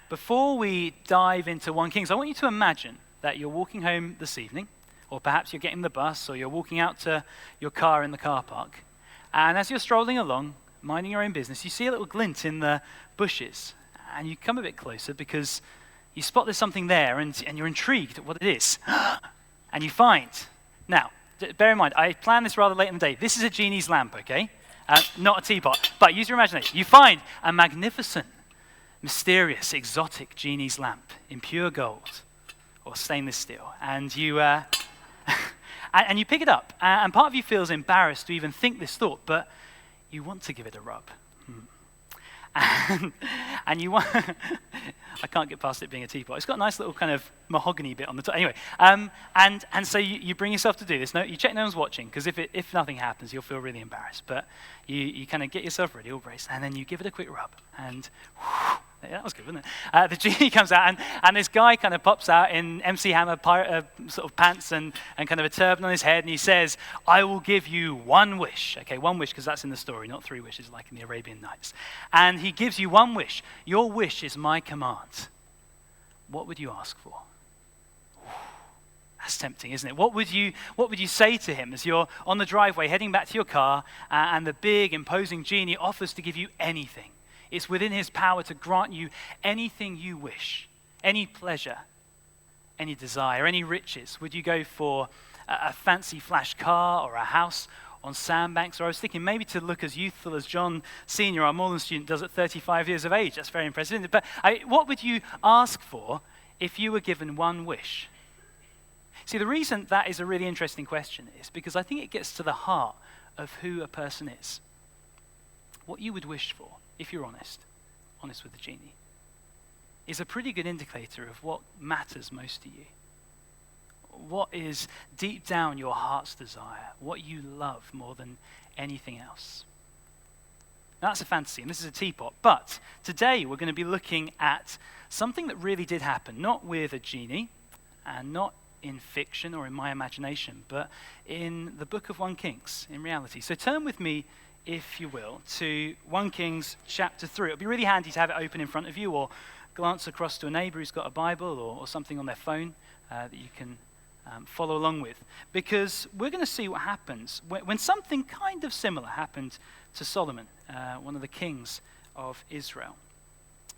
before we dive into 1 Kings, I want you to imagine that you're walking home this evening, or perhaps you're getting the bus, or you're walking out to your car in the car park. And as you're strolling along, minding your own business, you see a little glint in the bushes. And you come a bit closer because you spot there's something there, and you're intrigued at what it is. And you find. Now, bear in mind, I planned this rather late in the day. This is a genie's lamp, okay? Not a teapot. But use your imagination. You find a magnificent, mysterious, exotic genie's lamp in pure gold or stainless steel. And you and you pick it up. And part of you feels embarrassed to even think this thought, but you want to give it a rub. And you want, I can't get past it being a teapot. It's got a nice little kind of mahogany bit on the top. Anyway, and so you bring yourself to do this. No, you check no one's watching, because if nothing happens, you'll feel really embarrassed. But you kind of get yourself ready, all braced, and then you give it a quick rub. And yeah, that was good, wasn't it? The genie comes out, and this guy kind of pops out in MC Hammer sort of pants and kind of a turban on his head, and he says, "I will give you 1 wish." Okay, 1 wish, because that's in the story, not 3 wishes like in the Arabian Nights. And he gives you 1 wish. Your wish is my command. What would you ask for? That's tempting, isn't it? What would you say to him as you're on the driveway heading back to your car, and the big, imposing genie offers to give you anything? It's within his power to grant you anything you wish, any pleasure, any desire, any riches. Would you go for a fancy flash car or a house on sandbanks? Or I was thinking maybe to look as youthful as John Senior, our Moreland student, does at 35 years of age. That's very impressive, isn't it? But what would you ask for if you were given 1 wish? See, the reason that is a really interesting question is because I think it gets to the heart of who a person is. What you would wish for, if you're honest with the genie, is a pretty good indicator of what matters most to you. What is deep down your heart's desire, what you love more than anything else. Now, that's a fantasy, and this is a teapot. But today we're going to be looking at something that really did happen, not with a genie, and not in fiction or in my imagination, but in the book of 1 Kings, in reality. So turn with me, if you will, to 1 Kings chapter 3. It'll be really handy to have it open in front of you, or glance across to a neighbor who's got a Bible or something on their phone that you can follow along with. Because we're going to see what happens when something kind of similar happened to Solomon, one of the kings of Israel.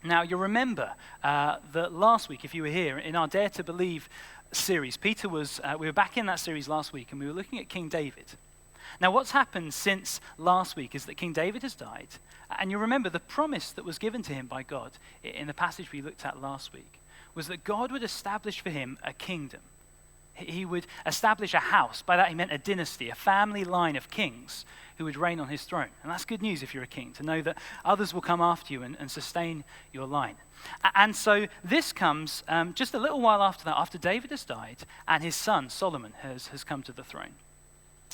Now, you'll remember that last week, if you were here, in our Dare to Believe series, we were back in that series last week, and we were looking at King David. Now, what's happened since last week is that King David has died, and you remember the promise that was given to him by God in the passage we looked at last week was that God would establish for him a kingdom. He would establish a house. By that he meant a dynasty, a family line of kings who would reign on his throne. And that's good news if you're a king, to know that others will come after you and sustain your line. And so this comes just a little while after that, after David has died and his son Solomon has come to the throne.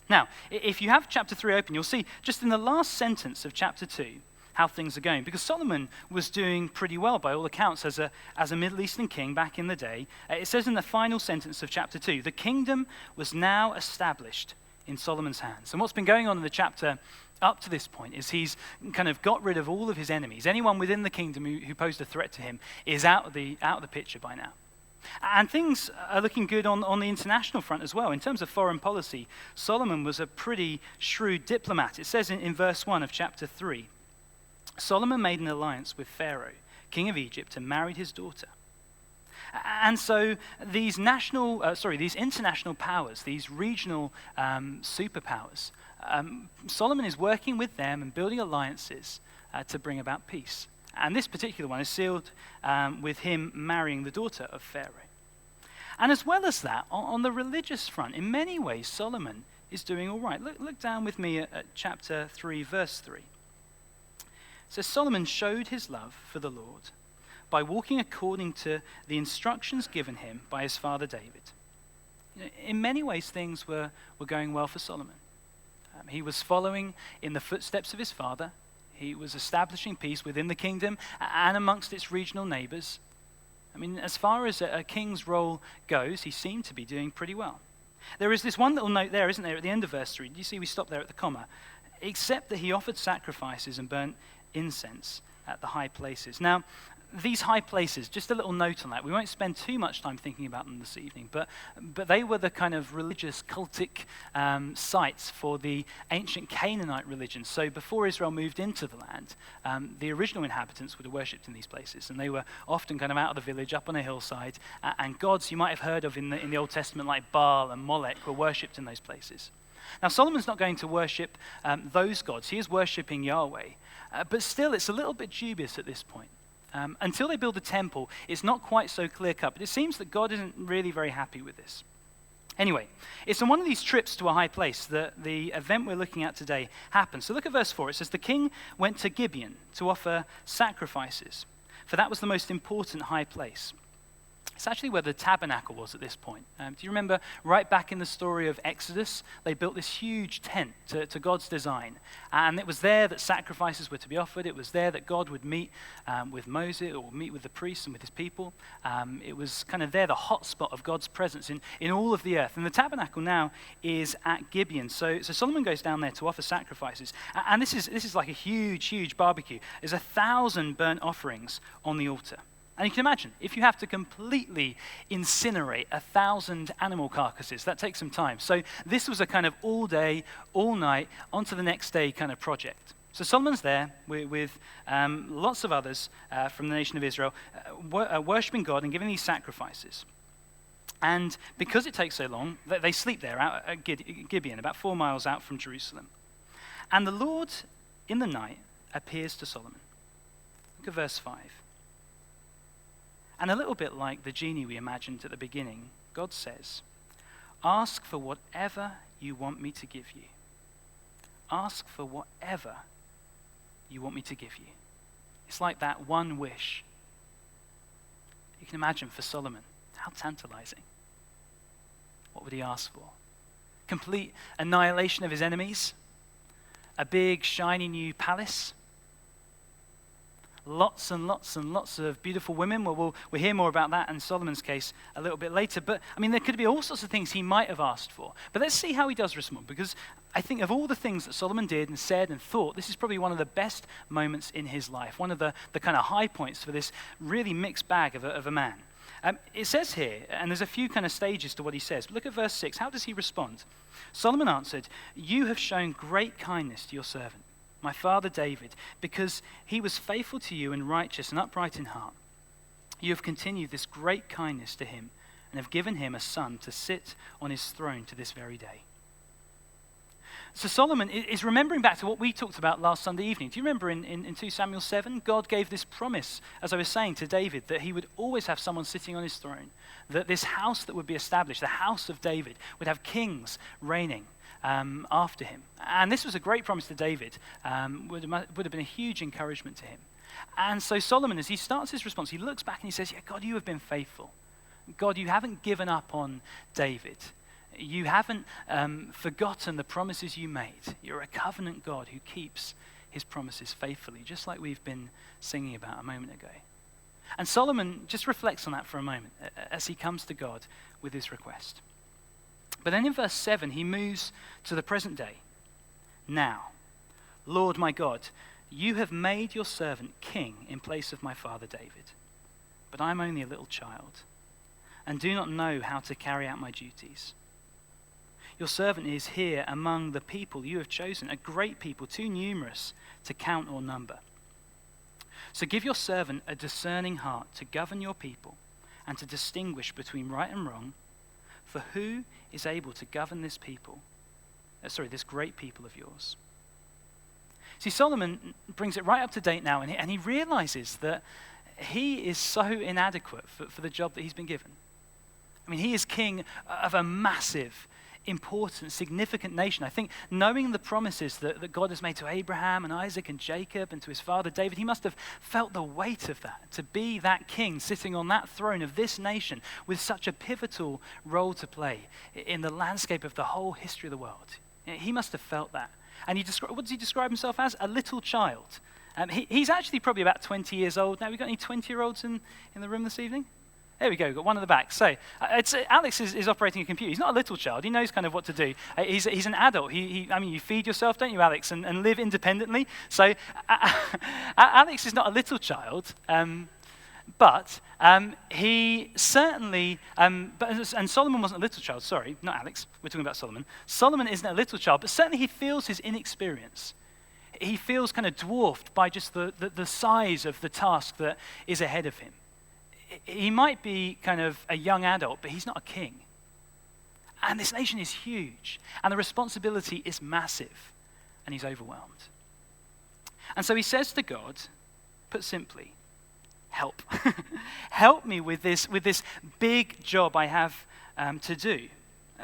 Now, if you have chapter 3 open, you'll see just in the last sentence of chapter 2 how things are going. Because Solomon was doing pretty well by all accounts as a Middle Eastern king back in the day. It says in the final sentence of chapter 2, the kingdom was now established in Solomon's hands. And what's been going on in the chapter up to this point is he's kind of got rid of all of his enemies. Anyone within the kingdom who posed a threat to him is out of the picture by now. And things are looking good on the international front as well. In terms of foreign policy, Solomon was a pretty shrewd diplomat. It says in verse 1 of chapter 3, Solomon made an alliance with Pharaoh, king of Egypt, and married his daughter. And so these international powers, these regional superpowers, Solomon is working with them and building alliances to bring about peace. And this particular one is sealed with him marrying the daughter of Pharaoh. And as well as that, on the religious front, in many ways, Solomon is doing all right. Look down with me at chapter 3, verse 3. It says, Solomon showed his love for the Lord by walking according to the instructions given him by his father David. In many ways, things were going well for Solomon. He was following in the footsteps of his father. He was establishing peace within the kingdom and amongst its regional neighbors. I mean, as far as a king's role goes, he seemed to be doing pretty well. There is this one little note there, isn't there, at the end of verse 3. You see we stop there at the comma. Except that he offered sacrifices and burnt incense at the high places. Now, these high places, just a little note on that. We won't spend too much time thinking about them this evening, but they were the kind of religious, cultic sites for the ancient Canaanite religion. So before Israel moved into the land, the original inhabitants would have worshipped in these places, and they were often kind of out of the village, up on a hillside, and gods you might have heard of in the Old Testament, like Baal and Molech, were worshipped in those places. Now, Solomon's not going to worship those gods. He is worshipping Yahweh, but still, it's a little bit dubious at this point. Until they build a temple, it's not quite so clear-cut, but it seems that God isn't really very happy with this. Anyway, it's on one of these trips to a high place that the event we're looking at today happens. So look at verse 4. It says, "The king went to Gibeon to offer sacrifices, for that was the most important high place." It's actually where the tabernacle was at this point. Do you remember right back in the story of Exodus, they built this huge tent to God's design. And it was there that sacrifices were to be offered. It was there that God would meet with Moses, or meet with the priests and with his people. It was kind of there, the hot spot of God's presence in all of the earth. And the tabernacle now is at Gibeon. So Solomon goes down there to offer sacrifices. And this is like a huge barbecue. There's 1,000 burnt offerings on the altar. And you can imagine, if you have to completely incinerate 1,000 animal carcasses, that takes some time. So this was a kind of all day, all night, on to the next day kind of project. So Solomon's there with lots of others from the nation of Israel, worshipping God and giving these sacrifices. And because it takes so long, they sleep there out at Gibeon, about 4 miles out from Jerusalem. And the Lord, in the night, appears to Solomon. Look at verse 5. And a little bit like the genie we imagined at the beginning, God says, "Ask for whatever you want me to give you. Ask for whatever you want me to give you." It's like that one wish. You can imagine for Solomon, how tantalizing. What would he ask for? Complete annihilation of his enemies? A big, shiny new palace? Lots and lots and lots of beautiful women. Well, we'll hear more about that in Solomon's case a little bit later. But, I mean, there could be all sorts of things he might have asked for. But let's see how he does respond, because I think of all the things that Solomon did and said and thought, this is probably one of the best moments in his life, one of the kind of high points for this really mixed bag of a man. It says here, and there's a few kind of stages to what he says, but look at verse 6. How does he respond? Solomon answered, "You have shown great kindness to your servant, my father David, because he was faithful to you and righteous and upright in heart. You have continued this great kindness to him and have given him a son to sit on his throne to this very day." So Solomon is remembering back to what we talked about last Sunday evening. Do you remember in 2 Samuel 7, God gave this promise, as I was saying, to David, that he would always have someone sitting on his throne, that this house that would be established, the house of David, would have kings reigning after him. And this was a great promise to David, would have been a huge encouragement to him. And so Solomon, as he starts his response, he looks back and he says, "Yeah, God, you have been faithful. God, you haven't given up on David. You haven't forgotten the promises you made. You're a covenant God who keeps his promises faithfully," just like we've been singing about a moment ago. And Solomon just reflects on that for a moment as he comes to God with his request. But then in verse 7, he moves to the present day. "Now, Lord my God, you have made your servant king in place of my father David. But I am only a little child and do not know how to carry out my duties. Your servant is here among the people you have chosen, a great people, too numerous to count or number. So give your servant a discerning heart to govern your people and to distinguish between right and wrong. For who is able to govern this great people of yours?" See, Solomon brings it right up to date now, and he realizes that he is so inadequate for the job that he's been given. I mean, he is king of a massive, important, significant nation. I think knowing the promises that God has made to Abraham and Isaac and Jacob and to his father David, he must have felt the weight of that, to be that king sitting on that throne of this nation with such a pivotal role to play in the landscape of the whole history of the world. He must have felt that. And what does he describe himself as? A little child. He's actually probably about 20 years old now. We got any 20-year-olds in the room this evening? There we go, got one at the back. So Alex is operating a computer. He's not a little child. He knows kind of what to do. He's an adult. You feed yourself, don't you, Alex, and live independently. So Alex is not a little child. But he certainly, and Solomon wasn't a little child, sorry, not Alex, we're talking about Solomon. Solomon isn't a little child, but certainly he feels his inexperience. He feels kind of dwarfed by just the size of the task that is ahead of him. He might be kind of a young adult, but he's not a king. And this nation is huge, and the responsibility is massive, and he's overwhelmed. And so he says to God, put simply, help. Help me with this big job I have to do.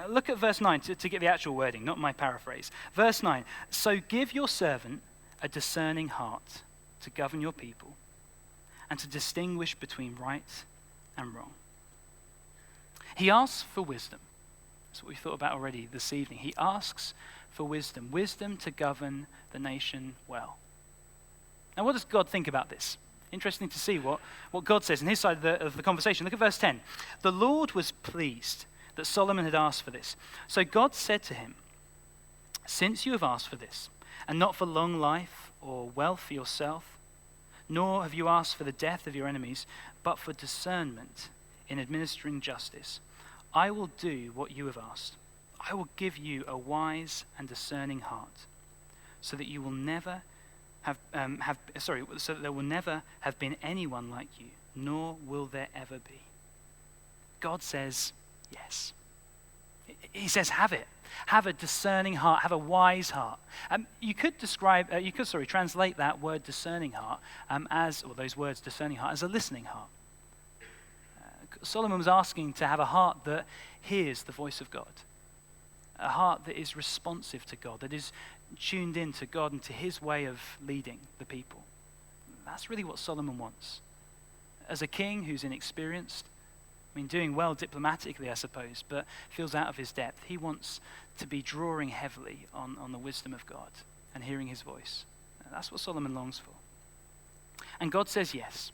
Look at verse 9 to get the actual wording, not my paraphrase. Verse 9, so give your servant a discerning heart to govern your people and to distinguish between right and wrong. He asks for wisdom. That's what we thought about already this evening. He asks for wisdom to govern the nation well. Now, what does God think about this? Interesting to see what God says in his side of the conversation. Look at verse 10. The Lord was pleased that Solomon had asked for this. So God said to him, since you have asked for this, and not for long life or wealth for yourself, nor have you asked for the death of your enemies, but for discernment in administering justice, I will do what you have asked. I will give you a wise and discerning heart, so that you will never so that there will never have been anyone like you, nor will there ever be. God says, yes. He says, have it. Have a discerning heart. Have a wise heart. You could translate that word discerning heart those words discerning heart as a listening heart. Solomon was asking to have a heart that hears the voice of God, a heart that is responsive to God, that is tuned in to God and to his way of leading the people. That's really what Solomon wants. As a king who's inexperienced, doing well diplomatically, I suppose, but feels out of his depth, he wants to be drawing heavily on the wisdom of God and hearing his voice. That's what Solomon longs for. And God says yes.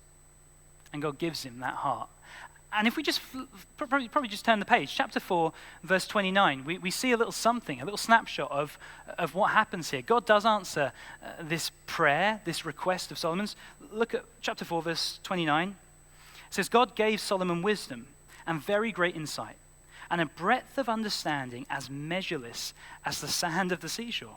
And God gives him that heart. And if we just probably just turn the page, chapter 4, verse 29, we see a little something, a little snapshot of what happens here. God does answer this prayer, this request of Solomon's. Look at chapter 4, verse 29. It says, God gave Solomon wisdom and very great insight, and a breadth of understanding as measureless as the sand of the seashore.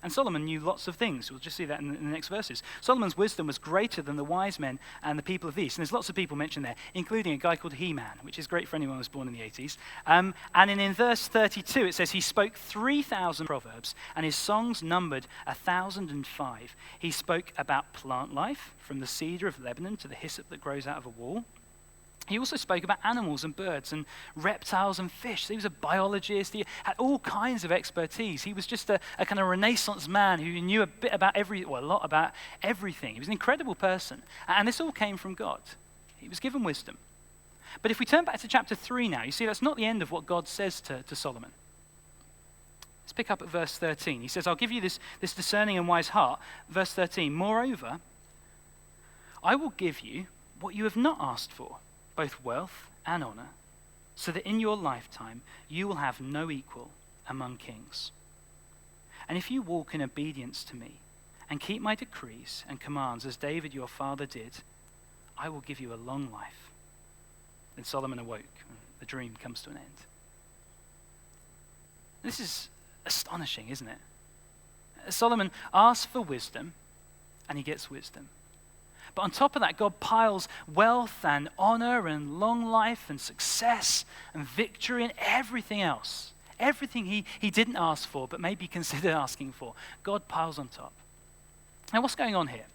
And Solomon knew lots of things. We'll just see that in the next verses. Solomon's wisdom was greater than the wise men and the people of the East. And there's lots of people mentioned there, including a guy called He-Man, which is great for anyone who was born in the 80s. And in verse 32, it says, he spoke 3,000 proverbs, and his songs numbered 1,005. He spoke about plant life, from the cedar of Lebanon to the hyssop that grows out of a wall. He also spoke about animals and birds and reptiles and fish. So he was a biologist. He had all kinds of expertise. He was just a kind of Renaissance man who knew a lot about everything. He was an incredible person. And this all came from God. He was given wisdom. But if we turn back to chapter 3 now, you see that's not the end of what God says to Solomon. Let's pick up at verse 13. He says, I'll give you this discerning and wise heart. Verse 13, moreover, I will give you what you have not asked for, both wealth and honor, so that in your lifetime you will have no equal among kings. And if you walk in obedience to me and keep my decrees and commands as David your father did, I will give you a long life. Then Solomon awoke, and the dream comes to an end. This is astonishing, isn't it? Solomon asks for wisdom, and he gets wisdom. But on top of that, God piles wealth and honor and long life and success and victory and everything else. Everything he didn't ask for, but maybe considered asking for. God piles on top. Now, what's going on here?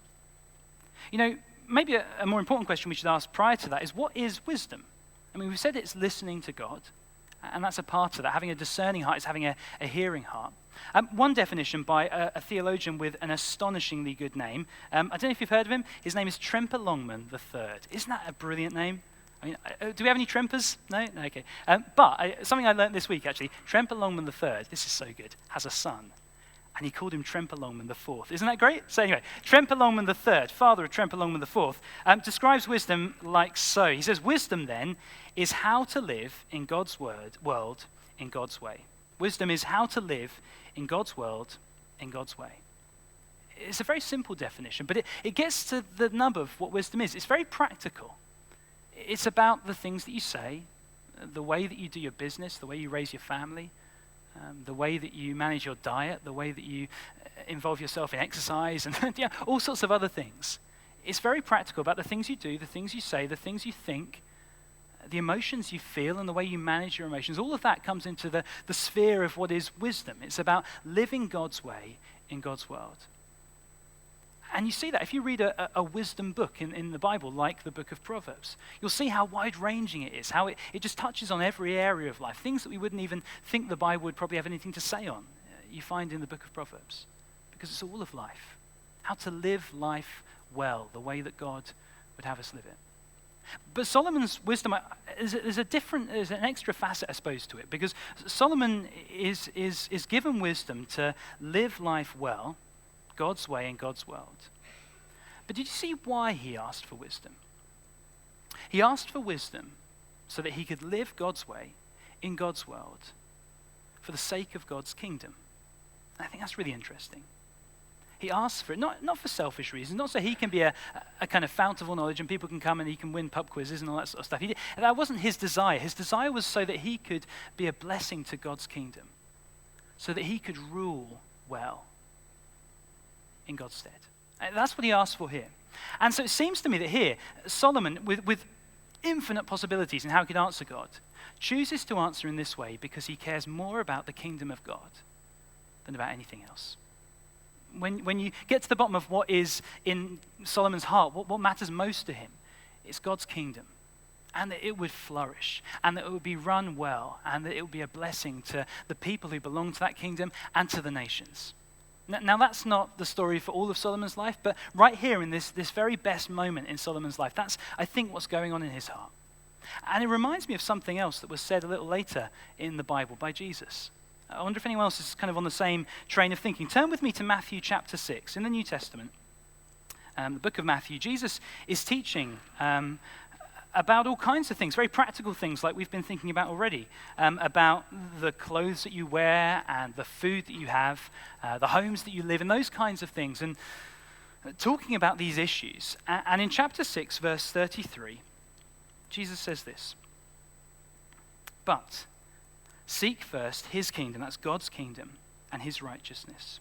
Maybe a more important question we should ask prior to that is, what is wisdom? We've said it's listening to God, and that's a part of that. Having a discerning heart is having a hearing heart. One definition by a theologian with an astonishingly good name. I don't know if you've heard of him. His name is Tremper Longman III. Isn't that a brilliant name? Do we have any Trempers? No? Okay. But something I learned this week, actually. Tremper Longman III, this is so good, has a son. And he called him Tremper Longman IV. Isn't that great? So anyway, Tremper Longman III, father of Tremper Longman IV, describes wisdom like so. He says, wisdom then is how to live in God's world in God's way. Wisdom is how to live in God's world in God's way. It's a very simple definition, but it gets to the nub of what wisdom is. It's very practical. It's about the things that you say, the way that you do your business, the way you raise your family, the way that you manage your diet, the way that you involve yourself in exercise, and yeah, all sorts of other things. It's very practical about the things you do, the things you say, the things you think, the emotions you feel, and the way you manage your emotions. All of that comes into the sphere of what is wisdom. It's about living God's way in God's world. And you see that if you read a wisdom book in the Bible, like the book of Proverbs, you'll see how wide-ranging it is, how it just touches on every area of life, things that we wouldn't even think the Bible would probably have anything to say on, you find in the book of Proverbs, because it's all of life, how to live life well, the way that God would have us live it. But Solomon's wisdom, there's an extra facet, I suppose, to it, because Solomon is given wisdom to live life well, God's way in God's world. But did you see why he asked for wisdom? He asked for wisdom so that he could live God's way in God's world for the sake of God's kingdom. I think that's really interesting. He asks for it, not for selfish reasons, not so he can be a kind of fount of all knowledge and people can come and he can win pub quizzes and all that sort of stuff. That wasn't his desire. His desire was so that he could be a blessing to God's kingdom, so that he could rule well in God's stead. That's what he asked for here. And so it seems to me that here, Solomon, with infinite possibilities in how he could answer God, chooses to answer in this way because he cares more about the kingdom of God than about anything else. When you get to the bottom of what is in Solomon's heart, what matters most to him, it's God's kingdom, and that it would flourish, and that it would be run well, and that it would be a blessing to the people who belong to that kingdom and to the nations. Now that's not the story for all of Solomon's life, but right here in this very best moment in Solomon's life, that's, I think, what's going on in his heart. And it reminds me of something else that was said a little later in the Bible by Jesus. I wonder if anyone else is kind of on the same train of thinking. Turn with me to Matthew chapter 6 in the New Testament. The book of Matthew. Jesus is teaching about all kinds of things, very practical things like we've been thinking about already, about the clothes that you wear and the food that you have, the homes that you live in, those kinds of things, and talking about these issues. And in chapter 6, verse 33, Jesus says this, "But seek first his kingdom," that's God's kingdom, "and his righteousness,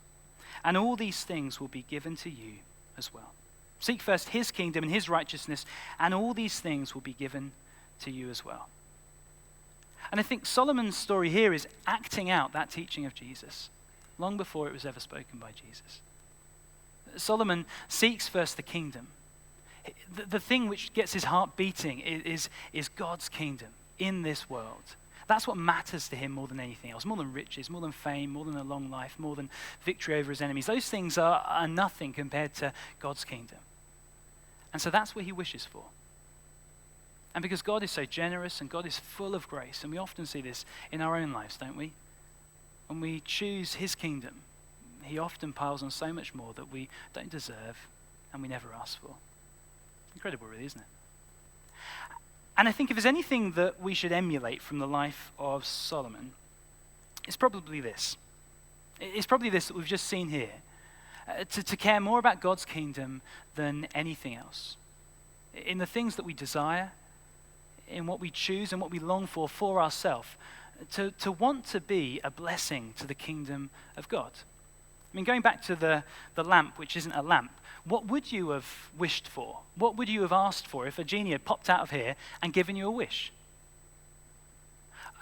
and all these things will be given to you as well." Seek first his kingdom and his righteousness, and all these things will be given to you as well. And I think Solomon's story here is acting out that teaching of Jesus long before it was ever spoken by Jesus. Solomon seeks first the kingdom. The thing which gets his heart beating is God's kingdom in this world. That's what matters to him more than anything else, more than riches, more than fame, more than a long life, more than victory over his enemies. Those things are nothing compared to God's kingdom. And so that's what he wishes for. And because God is so generous and God is full of grace, and we often see this in our own lives, don't we? When we choose his kingdom, he often piles on so much more that we don't deserve and we never ask for. Incredible, really, isn't it? And I think if there's anything that we should emulate from the life of Solomon, it's probably this. It's probably this that we've just seen here. To care more about God's kingdom than anything else. In the things that we desire, in what we choose and what we long for ourselves. To want to be a blessing to the kingdom of God. I mean, going back to the lamp, which isn't a lamp, what would you have wished for? What would you have asked for if a genie had popped out of here and given you a wish?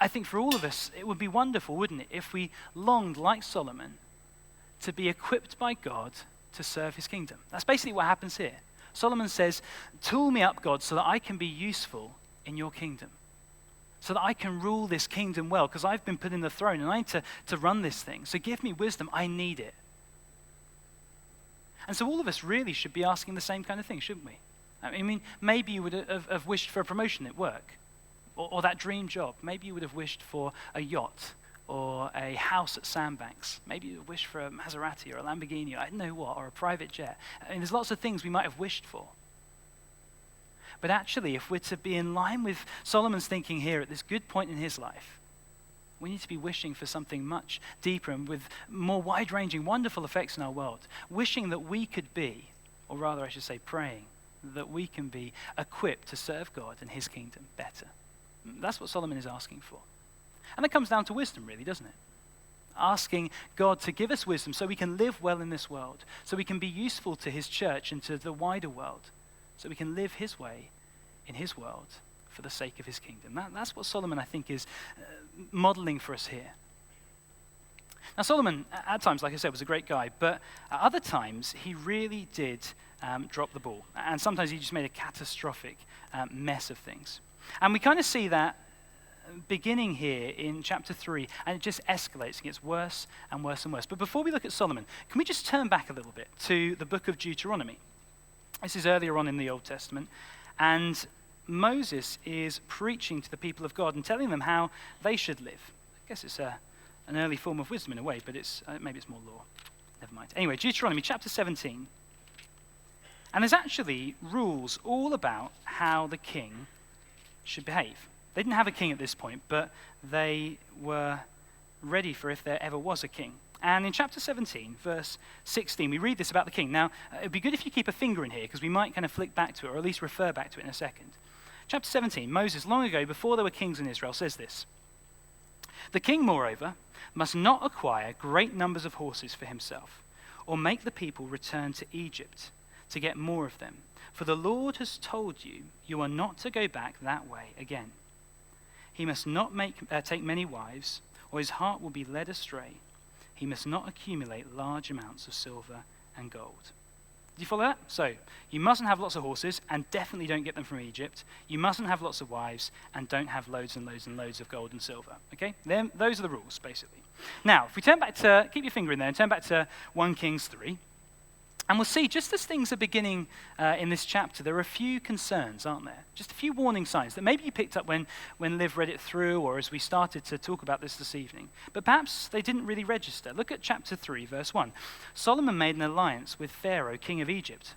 I think for all of us, it would be wonderful, wouldn't it, if we longed, like Solomon, to be equipped by God to serve his kingdom. That's basically what happens here. Solomon says, "Tool me up, God, so that I can be useful in your kingdom. So that I can rule this kingdom well, because I've been put in the throne and I need to run this thing. So give me wisdom, I need it." And so all of us really should be asking the same kind of thing, shouldn't we? I mean, maybe you would have wished for a promotion at work, or that dream job. Maybe you would have wished for a yacht, or a house at Sandbanks. Maybe you wish for a Maserati or a Lamborghini, or I don't know what, or a private jet. I mean, there's lots of things we might have wished for. But actually, if we're to be in line with Solomon's thinking here at this good point in his life, we need to be wishing for something much deeper and with more wide-ranging, wonderful effects in our world. Wishing that we could be, or rather I should say praying, that we can be equipped to serve God and his kingdom better. That's what Solomon is asking for. And it comes down to wisdom, really, doesn't it? Asking God to give us wisdom so we can live well in this world, so we can be useful to his church and to the wider world, so we can live his way in his world for the sake of his kingdom. That's what Solomon, I think, is modeling for us here. Now, Solomon, at times, like I said, was a great guy, but at other times, he really did drop the ball. And sometimes he just made a catastrophic mess of things. And we kind of see that beginning here in chapter 3, and it just escalates and gets worse and worse and worse. But before we look at Solomon, can we just turn back a little bit to the book of Deuteronomy? This is earlier on in the Old Testament, and Moses is preaching to the people of God and telling them how they should live. I guess it's an early form of wisdom in a way, but maybe it's more law. Never mind. Anyway, Deuteronomy chapter 17. And there's actually rules all about how the king should behave. They didn't have a king at this point, but they were ready for if there ever was a king. And in chapter 17, verse 16, we read this about the king. Now, it'd be good if you keep a finger in here, because we might kind of flick back to it, or at least refer back to it in a second. Chapter 17, Moses, long ago, before there were kings in Israel, says this: "The king, moreover, must not acquire great numbers of horses for himself, or make the people return to Egypt to get more of them. For the Lord has told you, you are not to go back that way again. He must not take many wives, or his heart will be led astray. He must not accumulate large amounts of silver and gold." Do you follow that? So, you mustn't have lots of horses, and definitely don't get them from Egypt. You mustn't have lots of wives, and don't have loads and loads and loads of gold and silver. Okay? Those are the rules, basically. Now, if we turn back to, keep your finger in there, and turn back to 1 Kings 3, and we'll see, just as things are beginning in this chapter, there are a few concerns, aren't there? Just a few warning signs that maybe you picked up when Liv read it through, or as we started to talk about this evening. But perhaps they didn't really register. Look at chapter 3, verse 1. Solomon made an alliance with Pharaoh, king of Egypt.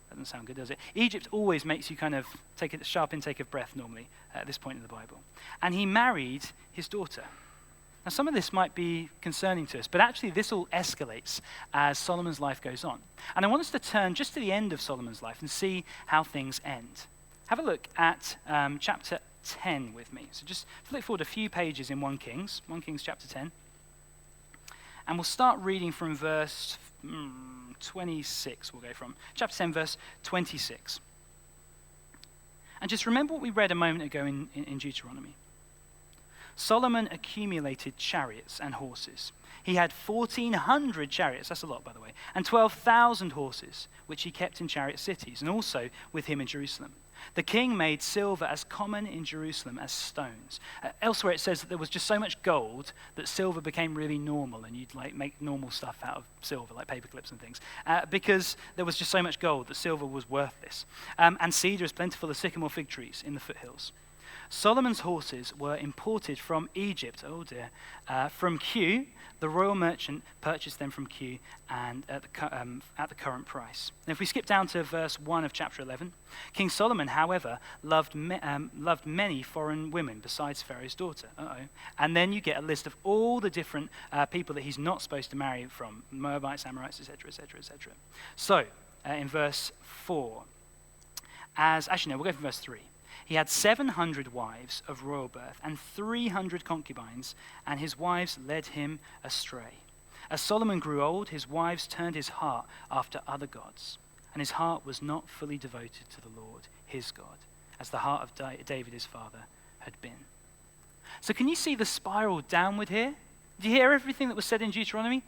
Doesn't sound good, does it? Egypt always makes you kind of take a sharp intake of breath normally at this point in the Bible. And he married his daughter. Now, some of this might be concerning to us, but actually this all escalates as Solomon's life goes on. And I want us to turn just to the end of Solomon's life and see how things end. Have a look at chapter 10 with me. So just flip forward a few pages in 1 Kings chapter 10. And we'll start reading from verse 26, we'll go from. Chapter 10, verse 26. And just remember what we read a moment ago in Deuteronomy. Solomon accumulated chariots and horses. He had 1,400 chariots, that's a lot by the way, and 12,000 horses, which he kept in chariot cities, and also with him in Jerusalem. The king made silver as common in Jerusalem as stones. Elsewhere it says that there was just so much gold that silver became really normal, and you'd like make normal stuff out of silver, like paper clips and things, because there was just so much gold that silver was worthless. And cedar is plentiful as sycamore fig trees in the foothills. Solomon's horses were imported from Egypt, from Q. The royal merchant purchased them from Q and at the current price. And if we skip down to verse 1 of chapter 11, King Solomon, however, loved many foreign women besides Pharaoh's daughter. And then you get a list of all the different people that he's not supposed to marry from, Moabites, Amorites, etc., etc., etc. So, in verse 4, we'll go from verse 3. He had 700 wives of royal birth and 300 concubines, and his wives led him astray. As Solomon grew old, his wives turned his heart after other gods, and his heart was not fully devoted to the Lord, his God, as the heart of David, his father, had been. So can you see the spiral downward here? Did you hear everything that was said in Deuteronomy?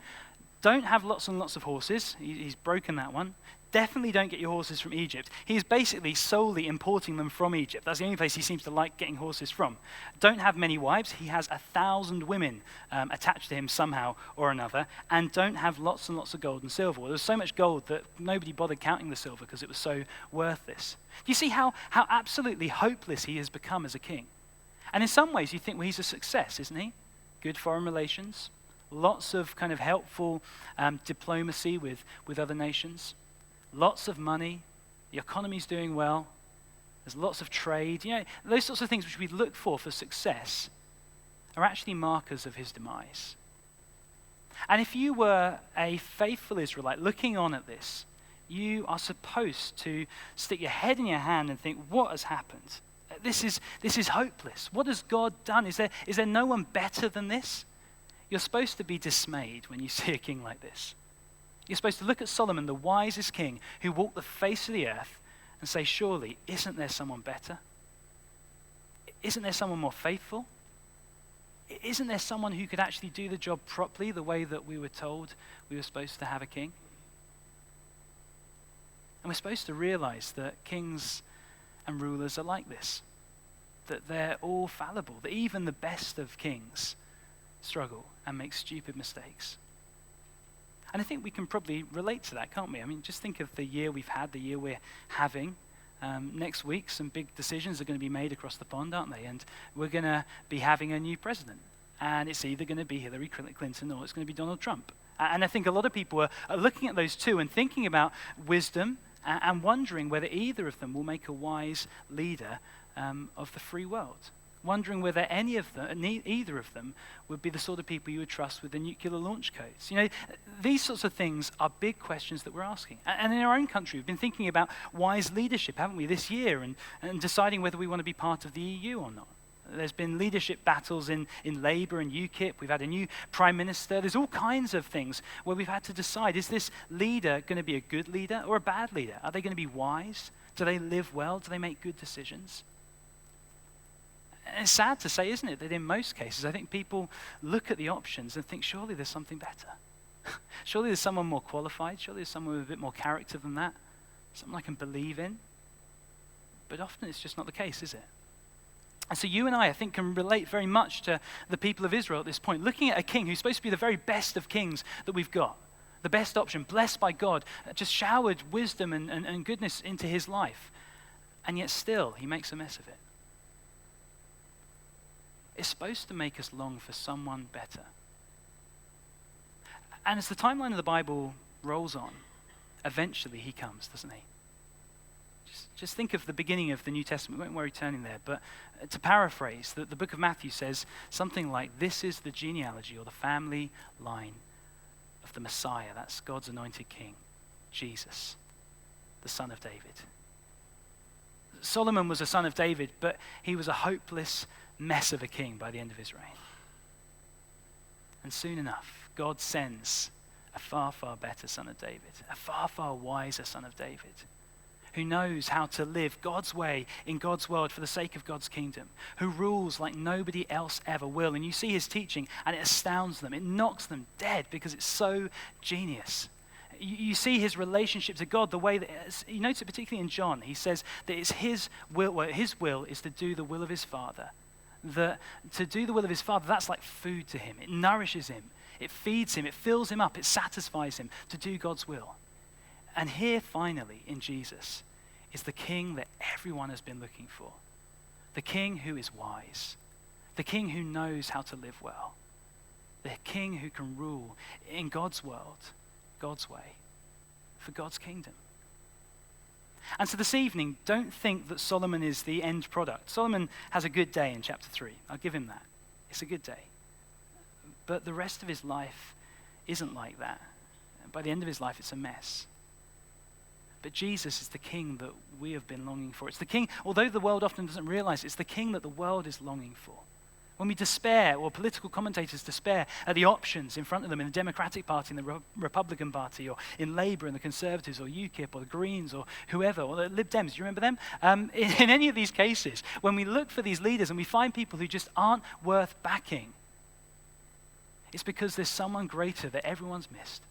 Don't have lots and lots of horses. He's broken that one. Definitely don't get your horses from Egypt. He's basically solely importing them from Egypt. That's the only place he seems to like getting horses from. Don't have many wives. He has 1,000 women attached to him somehow or another. And don't have lots and lots of gold and silver. Well, there was so much gold that nobody bothered counting the silver because it was so worthless. Do you see how absolutely hopeless he has become as a king? And in some ways you think, well, he's a success, isn't he? Good foreign relations. Lots of kind of helpful diplomacy with other nations. Lots of money, the economy's doing well, there's lots of trade. You know, those sorts of things which we look for success are actually markers of his demise. And if you were a faithful Israelite looking on at this, You are supposed to stick your head in your hand and think, what has happened? This is hopeless. What has God done? Is there no one better than this? You're supposed to be dismayed when you see a king like this. You're supposed to look at Solomon, the wisest king, who walked the face of the earth, and say, surely, isn't there someone better? Isn't there someone more faithful? Isn't there someone who could actually do the job properly the way that we were told we were supposed to have a king? And we're supposed to realize that kings and rulers are like this, that they're all fallible, that even the best of kings struggle and make stupid mistakes. And I think we can probably relate to that, can't we? I mean, just think of the year we've had, the year we're having. Next week, some big decisions are going to be made across the pond, aren't they? And we're going to be having a new president. And it's either going to be Hillary Clinton or it's going to be Donald Trump. And I think a lot of people are looking at those two and thinking about wisdom and wondering whether either of them will make a wise leader of the free world. Wondering whether either of them would be the sort of people you would trust with the nuclear launch codes. You know, these sorts of things are big questions that we're asking. And in our own country, we've been thinking about wise leadership, haven't we, this year, and deciding whether we want to be part of the EU or not. There's been leadership battles in Labour and UKIP. We've had a new prime minister. There's all kinds of things where we've had to decide, is this leader going to be a good leader or a bad leader? Are they going to be wise? Do they live well? Do they make good decisions? And it's sad to say, isn't it, that in most cases, I think people look at the options and think, surely there's something better. Surely there's someone more qualified. Surely there's someone with a bit more character than that. Something I can believe in. But often it's just not the case, is it? And so you and I think, can relate very much to the people of Israel at this point, looking at a king who's supposed to be the very best of kings that we've got, the best option, blessed by God, just showered wisdom and goodness into his life, and yet still he makes a mess of it. It's supposed to make us long for someone better. And as the timeline of the Bible rolls on, eventually he comes, doesn't he? Just think of the beginning of the New Testament. We won't worry turning there, but to paraphrase, the book of Matthew says something like, this is the genealogy or the family line of the Messiah. That's God's anointed king, Jesus, the son of David. Solomon was a son of David, but he was a hopeless mess of a king by the end of his reign. And soon enough, God sends a far, far better son of David, a far, far wiser son of David, who knows how to live God's way in God's world for the sake of God's kingdom, who rules like nobody else ever will. And you see his teaching, and it astounds them. It knocks them dead because it's so genius. You see his relationship to God, the way that, you notice it particularly in John, he says that it's his will is to do the will of his Father. To do the will of his Father, that's like food to him. It nourishes him. It feeds him. It fills him up. It satisfies him to do God's will. And here, finally, in Jesus, is the king that everyone has been looking for. The king who is wise. The king who knows how to live well. The king who can rule in God's world, God's way, for God's kingdom. And so this evening, don't think that Solomon is the end product. Solomon has a good day in chapter 3. I'll give him that. It's a good day. But the rest of his life isn't like that. By the end of his life, it's a mess. But Jesus is the king that we have been longing for. It's the king, although the world often doesn't realize, it's the king that the world is longing for. When we despair, or political commentators despair at the options in front of them in the Democratic Party, in the Republican Party, or in Labour and the Conservatives, or UKIP, or the Greens, or whoever, or the Lib Dems, do you remember them? In any of these cases, when we look for these leaders and we find people who just aren't worth backing, it's because there's someone greater that everyone's missed.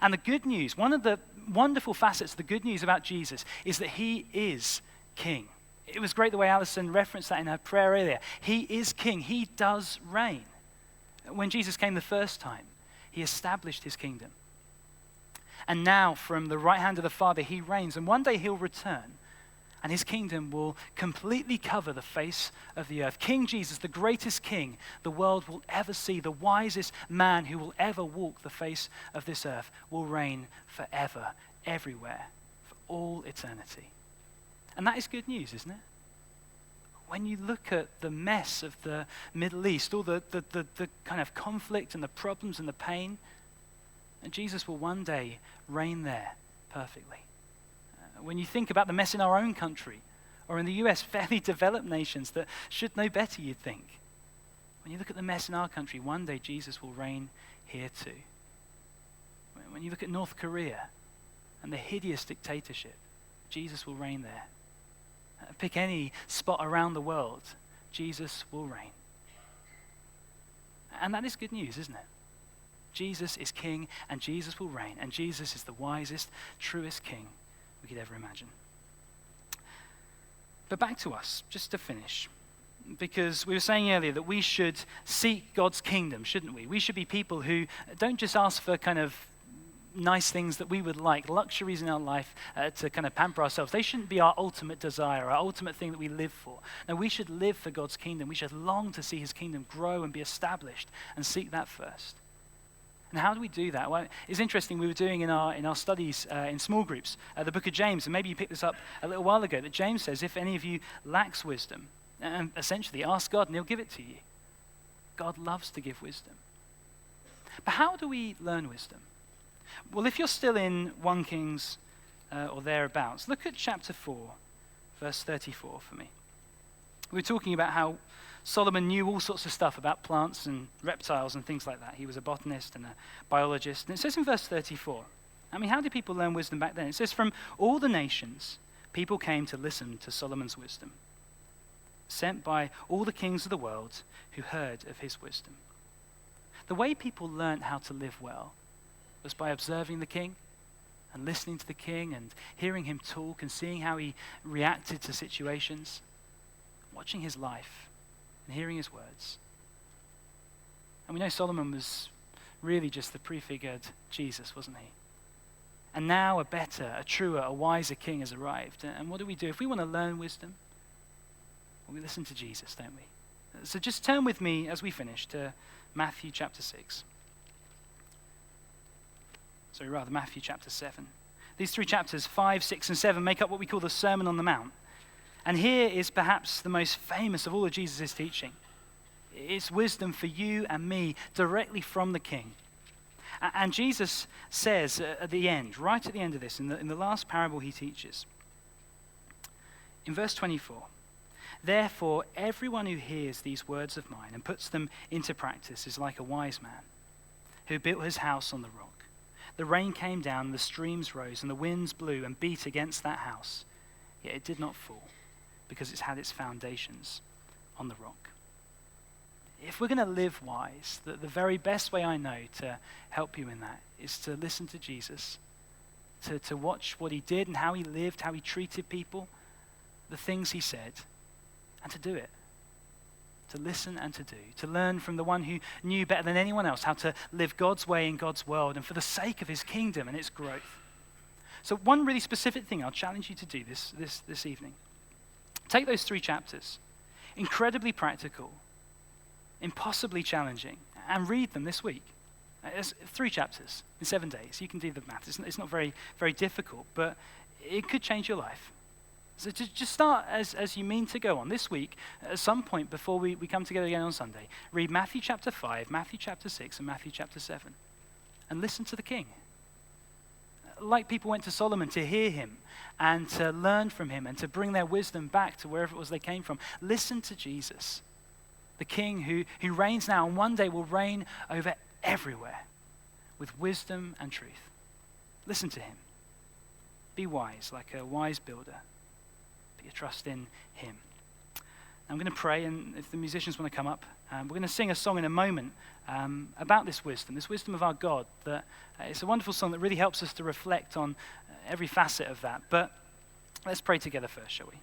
And the good news, one of the wonderful facets of the good news about Jesus is that he is king. It was great the way Alison referenced that in her prayer earlier. He is king. He does reign. When Jesus came the first time, he established his kingdom. And now, from the right hand of the Father, he reigns. And one day he'll return, and his kingdom will completely cover the face of the earth. King Jesus, the greatest king the world will ever see, the wisest man who will ever walk the face of this earth, will reign forever, everywhere, for all eternity. And that is good news, isn't it? When you look at the mess of the Middle East, all the kind of conflict and the problems and the pain, and Jesus will one day reign there perfectly. When you think about the mess in our own country, or in the US, fairly developed nations that should know better, you'd think. When you look at the mess in our country, one day Jesus will reign here too. When you look at North Korea and the hideous dictatorship, Jesus will reign there. Pick any spot around the world, Jesus will reign. And that is good news, isn't it? Jesus is king and Jesus will reign, and Jesus is the wisest, truest king we could ever imagine. But back to us, just to finish, because we were saying earlier that we should seek God's kingdom, shouldn't we? We should be people who don't just ask for kind of nice things that we would like, luxuries in our life to kind of pamper ourselves. They shouldn't be our ultimate desire, our ultimate thing that we live for. No, we should live for God's kingdom. We should long to see his kingdom grow and be established and seek that first. And how do we do that? Well, it's interesting, we were doing in our studies in small groups, the book of James, and maybe you picked this up a little while ago, that James says, if any of you lacks wisdom, and essentially ask God and he'll give it to you. God loves to give wisdom. But how do we learn wisdom? Well, if you're still in 1 Kings or thereabouts, look at chapter 4, verse 34 for me. We were talking about how Solomon knew all sorts of stuff about plants and reptiles and things like that. He was a botanist and a biologist. And it says in verse 34, I mean, how did people learn wisdom back then? It says, from all the nations, people came to listen to Solomon's wisdom, sent by all the kings of the world who heard of his wisdom. The way people learned how to live well was by observing the king and listening to the king and hearing him talk and seeing how he reacted to situations, watching his life and hearing his words. And we know Solomon was really just the prefigured Jesus, wasn't he? And now a better, a truer, a wiser king has arrived. And what do? If we want to learn wisdom, well, we listen to Jesus, don't we? So just turn with me as we finish to Matthew chapter 6. Matthew chapter 7. These three chapters, 5, 6, and 7, make up what we call the Sermon on the Mount. And here is perhaps the most famous of all of Jesus' teaching. It's wisdom for you and me directly from the King. And Jesus says at the end, right at the end of this, in the last parable he teaches, in verse 24, therefore everyone who hears these words of mine and puts them into practice is like a wise man who built his house on the rock. The rain came down, the streams rose, and the winds blew and beat against that house. Yet it did not fall, because it's had its foundations on the rock. If we're going to live wise, the very best way I know to help you in that is to listen to Jesus, to watch what he did and how he lived, how he treated people, the things he said, and to do it. To listen and to do, to learn from the one who knew better than anyone else how to live God's way in God's world and for the sake of his kingdom and its growth. So one really specific thing I'll challenge you to do this evening. Take those 3 chapters, incredibly practical, impossibly challenging, and read them this week. It's 3 chapters in 7 days. You can do the math. It's not very, very difficult, but it could change your life. So just start as you mean to go on. This week, at some point before we come together again on Sunday, read Matthew chapter 5, Matthew chapter 6, and Matthew chapter 7. And listen to the King. Like people went to Solomon to hear him and to learn from him and to bring their wisdom back to wherever it was they came from. Listen to Jesus, the King who reigns now and one day will reign over everywhere with wisdom and truth. Listen to him. Be wise like a wise builder. Put your trust in him. I'm going to pray, and if the musicians want to come up, we're going to sing a song in a moment about this wisdom of our God. That it's a wonderful song that really helps us to reflect on every facet of that. But let's pray together first, shall we?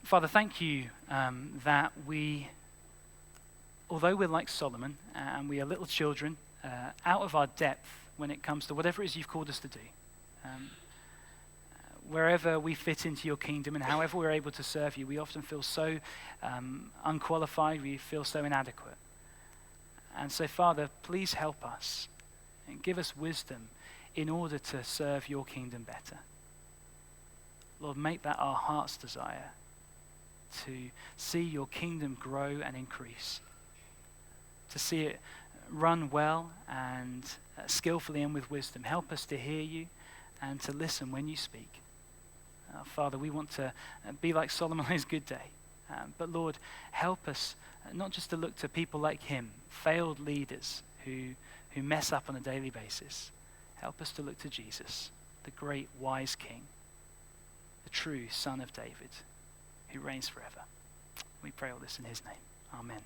Father, thank you that we, although we're like Solomon and we are little children, out of our depth when it comes to whatever it is you've called us to do, wherever we fit into your kingdom and however we're able to serve you, we often feel so unqualified, we feel so inadequate. And so, Father, please help us and give us wisdom in order to serve your kingdom better. Lord, make that our heart's desire, to see your kingdom grow and increase, to see it run well and skillfully and with wisdom. Help us to hear you and to listen when you speak. Father, we want to be like Solomon on his good day. But Lord, help us not just to look to people like him, failed leaders who mess up on a daily basis. Help us to look to Jesus, the great wise King, the true Son of David, who reigns forever. We pray all this in his name. Amen.